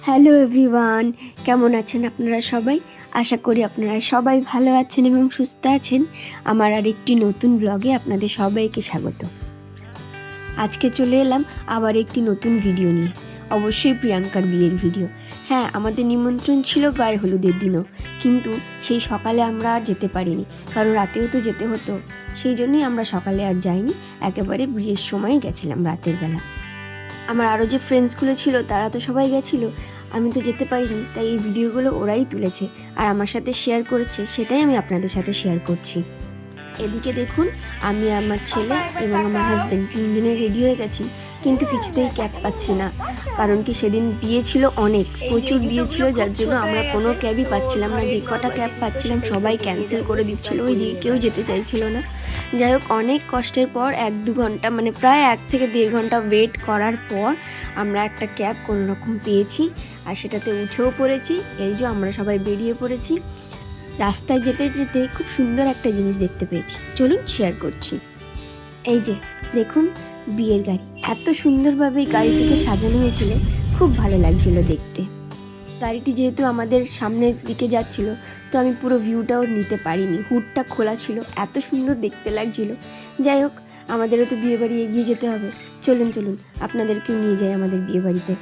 Hello everyone, কেমন আছেন আপনারা সবাই? আশা করি আপনারা সবাই ভালো আছেন এবং সুস্থ আছেন। আমার আরেকটি নতুন ব্লগে আপনাদের সবাইকে স্বাগত। আজকে চলে এলাম আবার একটি নতুন ভিডিও নিয়ে, অবশ্যই প্রিয়াঙ্কার বিয়ের ভিডিও। হ্যাঁ, আমাদের নিমন্ত্রণ ছিল গায়ে হলুদের দিনও, কিন্তু সেই সকালে আমরা আর যেতে পারিনি, কারণ রাতেও তো যেতে হতো। সেই জন্যই আমরা সকালে আর যাইনি, একেবারে বিয়ের সময় গেছিলাম রাতের বেলা। আমার আরও যে ফ্রেন্ডসগুলো ছিল তারা তো সবাই গেছিলো, আমি তো যেতে পারিনি, তাই এই ভিডিওগুলো ওরাই তুলেছে আর আমার সাথে শেয়ার করেছে, সেটাই আমি আপনাদের সাথে শেয়ার করছি। এদিকে দেখুন, আমি আমার ছেলে এবং আমার হাজব্যান্ড তিনজনে রেডি হয়ে গেছি, কিন্তু কিছুতেই ক্যাব পাচ্ছি না। কারণ কি, সেদিন বিয়ে ছিল, প্রচুর বিয়ে ছিল, যার জন্য আমরা কোনো ক্যাবই পাচ্ছিলাম না। যে কটা ক্যাব পাচ্ছিলাম সবাই ক্যান্সেল করে দিচ্ছিলো, ওই দিকে কেউ যেতে চাইছিল না। যাই হোক, অনেক কষ্টের পর 1-2 ঘন্টা, মানে প্রায় 1 থেকে 1.5 ঘন্টা ওয়েট করার পর আমরা একটা ক্যাব কোনো রকম পেয়েছি, আর সেটাতে উঠেও পড়েছি। এই যে আমরা সবাই বেরিয়ে পড়েছি। রাস্তায় যেতে যেতে খুব সুন্দর একটা জিনিস দেখতে পেয়েছি, চলুন শেয়ার করছি। এই যে দেখুন, বিয়ের গাড়ি এত সুন্দরভাবে গাড়িটিকে সাজানো হয়েছিল, খুব ভালো লাগছিল দেখতে। গাড়িটি যেহেতু আমাদের সামনের দিকে যাচ্ছিল, তো আমি পুরো ভিউটাও নিতে পারিনি, হুডটা খোলা ছিল, এত সুন্দর দেখতে লাগছিল। যাই হোক, আমাদেরও তো বিয়ে বাড়ি এগিয়ে যেতে হবে। চলুন চলুন আপনাদেরকেও নিয়ে যাই আমাদের বিয়ে বাড়িতে।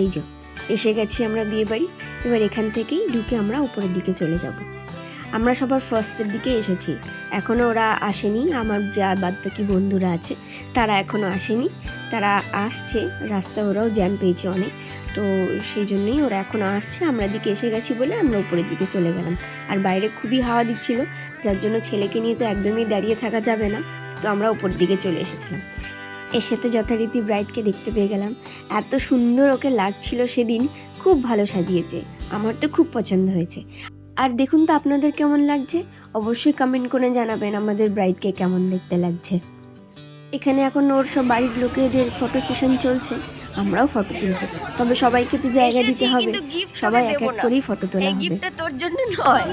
এই যে এসে গেছি আমরা বিয়ে বাড়ি। এবার এখান থেকেই ঢুকে আমরা উপরের দিকে চলে যাব। আমরা সবার ফার্স্টের দিকে এসেছি, এখনও ওরা আসেনি। আমার যা বাদবাকি বন্ধুরা আছে তারা এখনও আসেনি, তারা আসছে। রাস্তা ওরাও জ্যাম পেয়েছে অনেক, তো সেই জন্যই ওরা এখনও আসছে। আমরা দিকে এসে গেছি বলে আমরা উপরের দিকে চলে গেলাম। আর বাইরে খুবই হাওয়া দিচ্ছিল, যার জন্য ছেলেকে নিয়ে তো একদমই দাঁড়িয়ে থাকা যাবে না, তো আমরা উপর দিকে চলে এসেছিলাম। এসে তো যথারীতি ব্রাইডকে দেখতে পেয়ে গেলাম, এত সুন্দর ওকে লাগছিল সেদিন, খুব ভালো সাজিয়েছে, আমার তো খুব পছন্দ হয়েছে। আর দেখুন তো আপনাদের কেমন লাগছে, অবশ্যই কমেন্ট করে জানাবেন আমাদের ব্রাইডকে কেমন দেখতে লাগছে। এখানে এখন ওর সব বাড়ির লোকেদের ফটো সেশন চলছে, আমরাও ফটো তুলব, তবে সবাইকে তো জায়গা দিতে হবে, সবাই এক এক করেই ফটো তোলা হবে। গিফটটা তোর জন্য নয়,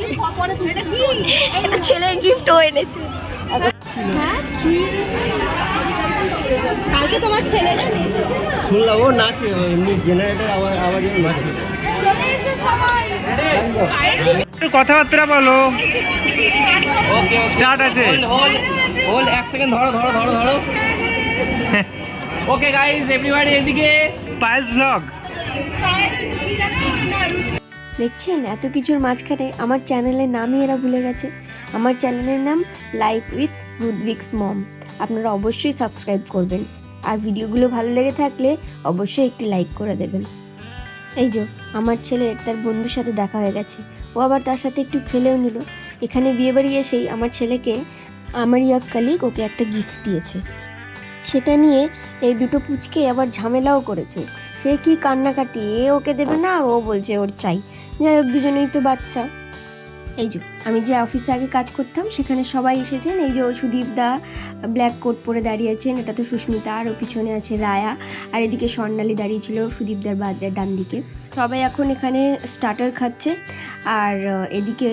এটা ছেলের গিফট ও এনেছে। কালকে তোমার ছেলে শুনলাম ও নাচে, এমনি জেনারেটর আওয়াজ নাচে। চলে এসে সবাই কথাবার্তা বলো। ওকে স্টার্ট আছে। হোল্ড 1 সেকেন্ড, ধরো ধরো ধরো ধরো। ওকে গাইস, এভরিবডি এদিকে পায়েস ব্লগ। দেখছেন, এত কিছুর মাঝখানে আমার চ্যানেলের নামই এরা ভুলে গেছে। আমার চ্যানেলের নাম লাইফ উইথ রুদ্ভিকস মম। আপনারা অবশ্যই সাবস্ক্রাইব করবেন, আর ভিডিওগুলো ভালো লেগে থাকলে অবশ্যই একটি লাইক করে দেবেন। এই যে আমার ছেলে তার বন্ধুর সাথে দেখা হয়ে গেছে, ও আবার তার সাথে একটু খেলেও নিল। এখানে বিয়েবাড়ি এসেই আমার ছেলেকে আমারই এক কালিগ ওকে একটা গিফট দিয়েছে, সেটা নিয়ে এই দুটো পুচকে আবার ঝামেলাও করেছে। সে কি কান্নাকাটি, ওকে দেবে না, ও বলছে ওর চাই। যাই হোক, দুজনেই তো বাচ্চা। এই যে আমি যে অফিসে আগে কাজ করতাম সেখানে সবাই এসেছেন। এই যে ও সুদীপ দা ব্ল্যাক কোট পরে দাঁড়িয়েছেন, এটা তো সুস্মিতা, আর ও পিছনে আছে রায়া, আর এদিকে স্বর্ণালী দাঁড়িয়েছিল সুদীপদার ডান দিকে। সবাই এখন এখানে স্টার্টার খাচ্ছে, আর এদিকে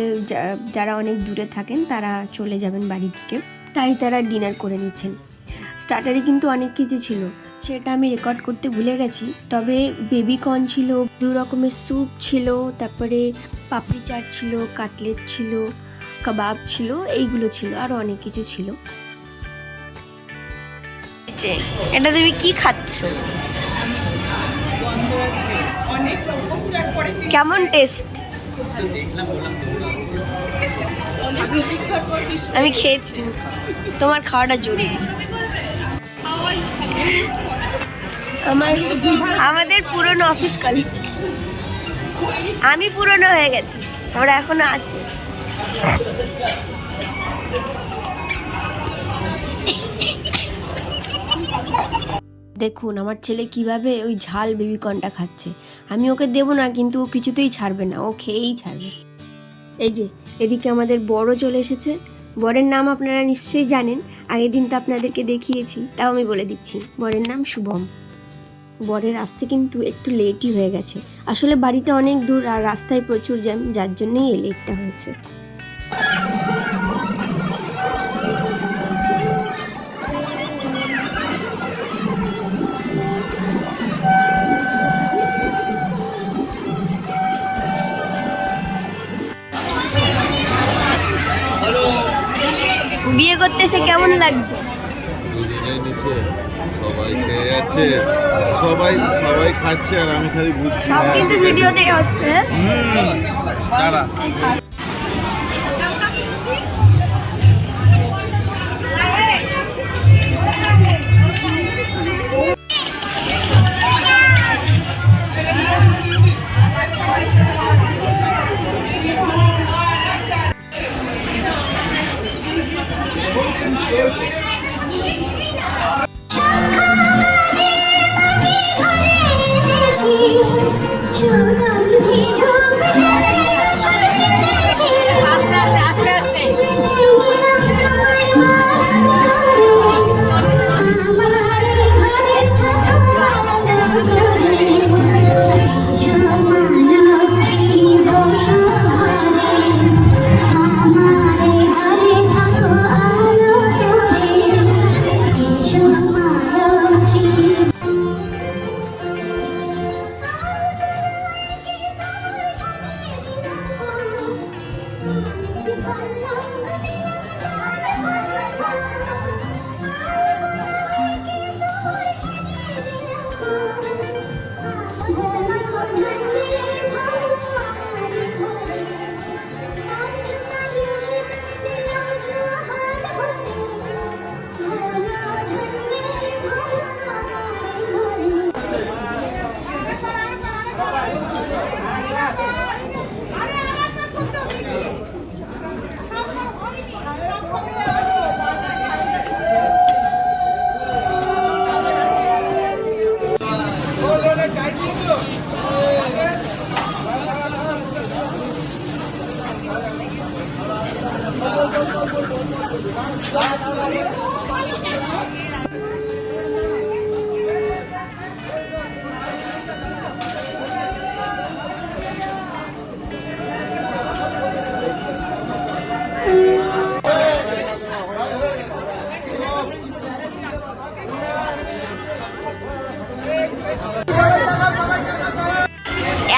যারা অনেক দূরে থাকেন তারা চলে যাবেন বাড়ির দিকে, তাই তারা ডিনার করে নিচ্ছেন। স্টার্টারে কিন্তু অনেক কিছু ছিল, সেটা আমি রেকর্ড করতে ভুলে গেছি। তবে বেবি কর্ন ছিল, 2 রকমের স্যুপ ছিল, তারপরে পাপড়ি চাট ছিল, কাটলেট ছিল, কাবাব ছিল, এইগুলো ছিল, আরও অনেক কিছু ছিল। এটা তুমি কি খাচ্ছ? কেমন টেস্ট? আমি খেয়েছি, তোমার খাওয়াটা জরুরি। আমাদের পুরনো অফিস কলিগ, আমি পুরনো হয়ে গেছি, ওরা এখনো আছে। দেখুন আমার ছেলে কিভাবে ওই ঝাল বেবিকর্নটা খাচ্ছে। আমি ওকে দেবো না, কিন্তু ও কিছুতেই ছাড়বে না, ও খেয়েই ছাড়বে। এই যে এদিকে আমাদের বড় চলে এসেছে। বরের নাম আপনারা নিশ্চয়ই জানেন, আগের দিন তো আপনাদেরকে দেখিয়েছি, তাও আমি বলে দিচ্ছি, বরের নাম শুভম। বরের আসতে কিন্তু একটু লেটই হয়ে গেছে। আসলে বাড়িটা অনেক দূর আর রাস্তায় প্রচুর জ্যাম, যার জন্যই এই লেটটা হয়েছে। বিয়ে করতে এসে কেমন লাগছে? দুজনেই নিচে সবাই খেয়ে যাচ্ছে, সবাই সবাই খাচ্ছে আর আমি খালি বুঝছি। সব কিন্তু ভিডিওতেই হচ্ছে। তারা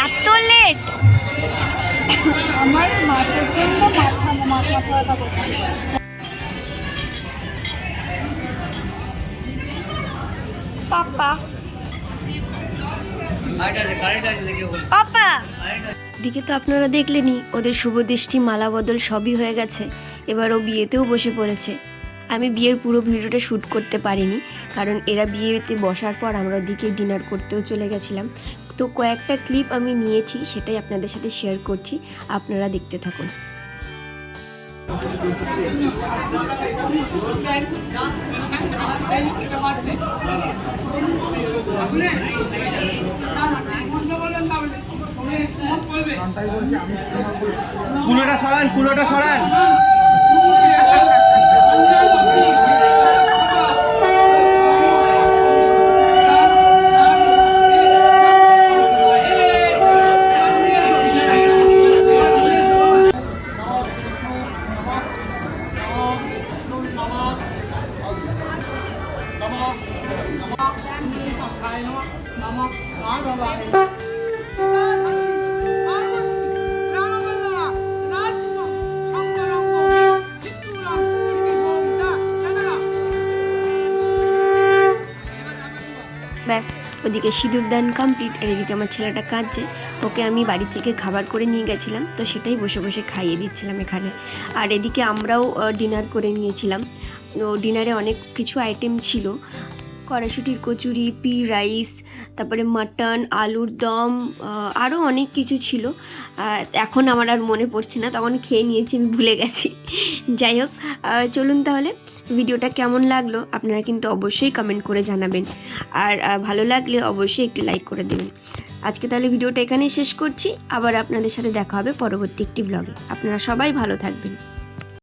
এত লেট? আমার প্রচন্ড মাথা ব্যথা করছে। পাপা পাপা দিকে তো আপনারা দেখলেনই, ওদের শুভ দৃষ্টি মালা বদল সবই হয়ে গেছে। এবার ও বিয়েতেও বসে পড়েছে। আমি বিয়ের পুরো ভিডিওটা শ্যুট করতে পারিনি, কারণ এরা বিয়েতে বসার পর আমরা ওদিকে ডিনার করতেও চলে গেছিলাম। তো কয়েকটা ক্লিপ আমি নিয়েছি, সেটাই আপনাদের সাথে শেয়ার করছি, আপনারা দেখতে থাকুন। কুলোটা সরান, কুলোটা সরান। ব্যাস, ওদিকে সিঁদুর দান কমপ্লিট, আর এদিকে আমার ছেলেটা কাঁদছে। ওকে আমি বাড়ি থেকে খাবার করে নিয়ে গেছিলাম, তো সেটাই বসে বসে খাইয়ে দিচ্ছিলাম এখানে। আর এদিকে আমরাও ডিনার করে নিয়েছিলাম। তো ডিনারে অনেক কিছু আইটেম ছিল, কড়াইশুঁটির কচুরি, পি রাইস, তারপরে মাটন, আলুর দম, আরও অনেক কিছু ছিল। এখন আমার আর মনে পড়ছে না, তখন খেয়ে নিয়েছি, আমি ভুলে গেছি। যাই হোক, চলুন তাহলে ভিডিওটা কেমন লাগলো আপনারা কিন্তু অবশ্যই কমেন্ট করে জানাবেন, আর ভালো লাগলে অবশ্যই একটু লাইক করে দেবেন। আজকে তাহলে ভিডিওটা এখানেই শেষ করছি, আবার আপনাদের সাথে দেখা হবে পরবর্তী একটি ব্লগে। আপনারা সবাই ভালো থাকবেন।